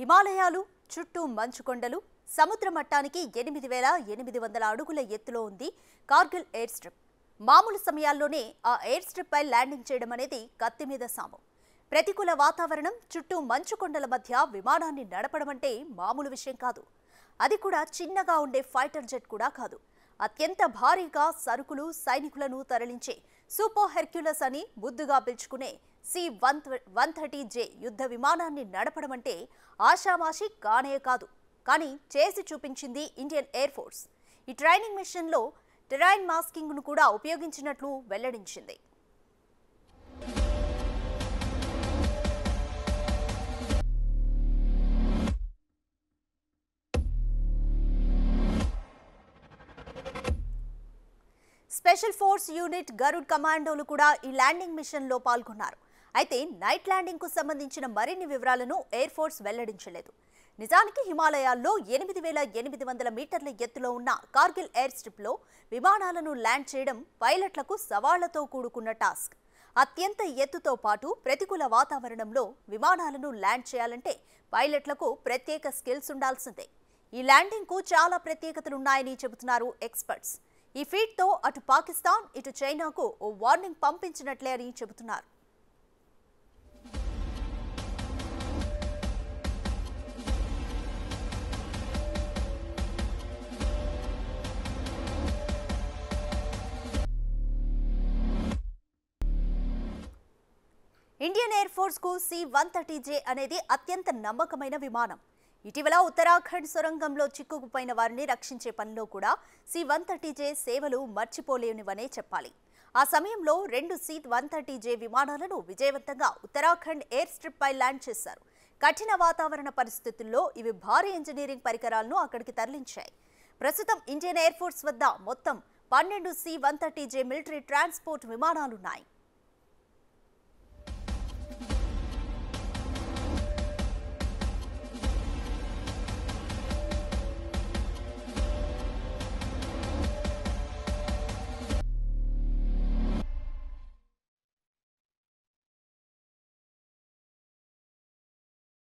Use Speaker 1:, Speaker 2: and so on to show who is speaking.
Speaker 1: హిమాలయాలు, చుట్టూ మంచు కొండలు, సముద్ర మట్టానికి 8800 అడుగుల ఎత్తులో ఉంది కార్గిల్ ఎయిర్ స్ట్రిప్. మామూలు సమయాల్లోనే ఆ ఎయిర్ స్ట్రిప్ పై ల్యాండింగ్ చేయడం అనేది కత్తి మీద సాము. ప్రతికూల వాతావరణం, చుట్టూ మంచు కొండల మధ్య విమానాన్ని నడపడం అంటే మామూలు విషయం కాదు. అది కూడా చిన్నగా ఉండే ఫైటర్ జెట్ కూడా కాదు. అత్యంత భారీగా సరుకులు, సైనికులను తరలించే సూపర్ హెర్క్యులస్ అని ముద్దుగా పిలుచుకునే C-130J యుద్ధ విమానాన్ని నడపడం అంటే ఆషామాషి కానే కాదు. కానీ చేసి చూపించింది ఇండియన్ ఎయిర్ ఫోర్స్. ఈ ట్రైనింగ్ మిషన్లో టెరైన్ మాస్కింగ్ను కూడా ఉపయోగించినట్లు వెల్లడించింది. స్పెషల్ ఫోర్స్ యూనిట్, గరుడ్ కమాండోలు కూడా ఈ ల్యాండింగ్ మిషన్లో పాల్గొన్నారు. అయితే నైట్ ల్యాండింగ్కు సంబంధించిన మరిన్ని వివరాలను ఎయిర్ ఫోర్స్ వెల్లడించలేదు. నిజానికి హిమాలయాల్లో 8800 మీటర్ల ఎత్తులో ఉన్న కార్గిల్ ఎయిర్ స్ట్రిప్లో విమానాలను ల్యాండ్ చేయడం పైలట్లకు సవాళ్లతో కూడుకున్న టాస్క్. అత్యంత ఎత్తుతో పాటు ప్రతికూల వాతావరణంలో విమానాలను ల్యాండ్ చేయాలంటే పైలట్లకు ప్రత్యేక స్కిల్స్ ఉండాల్సిందే. ఈ ల్యాండింగ్కు చాలా ప్రత్యేకతలున్నాయని చెబుతున్నారు ఎక్స్పర్ట్స్. ఈ ఫీట్తో అటు పాకిస్తాన్, ఇటు చైనాకు ఓ వార్నింగ్ పంపించినట్లే అని చెబుతున్నారు. ఇండియన్ ఎయిర్ ఫోర్స్ కు C-130J అనేది అత్యంత నమ్మకమైన విమానం. ఇటీవల ఉత్తరాఖండ్ సొరంగంలో చిక్కుకుపోయిన వారిని రక్షించే పనిలో కూడా C-130J సేవలు మర్చిపోలేనివనే చెప్పాలి. ఆ సమయంలో 2 C-130J విమానాలను విజయవంతంగా ఉత్తరాఖండ్ ఎయిర్ స్ట్రిప్ పై ల్యాండ్ చేశారు. కఠిన వాతావరణ పరిస్థితుల్లో ఇవి భారీ ఇంజనీరింగ్ పరికరాలను అక్కడికి తరలించాయి. ప్రస్తుతం ఇండియన్ ఎయిర్ ఫోర్స్ వద్ద మొత్తం 12 C-130J మిలిటరీ ట్రాన్స్పోర్ట్ విమానాలున్నాయి.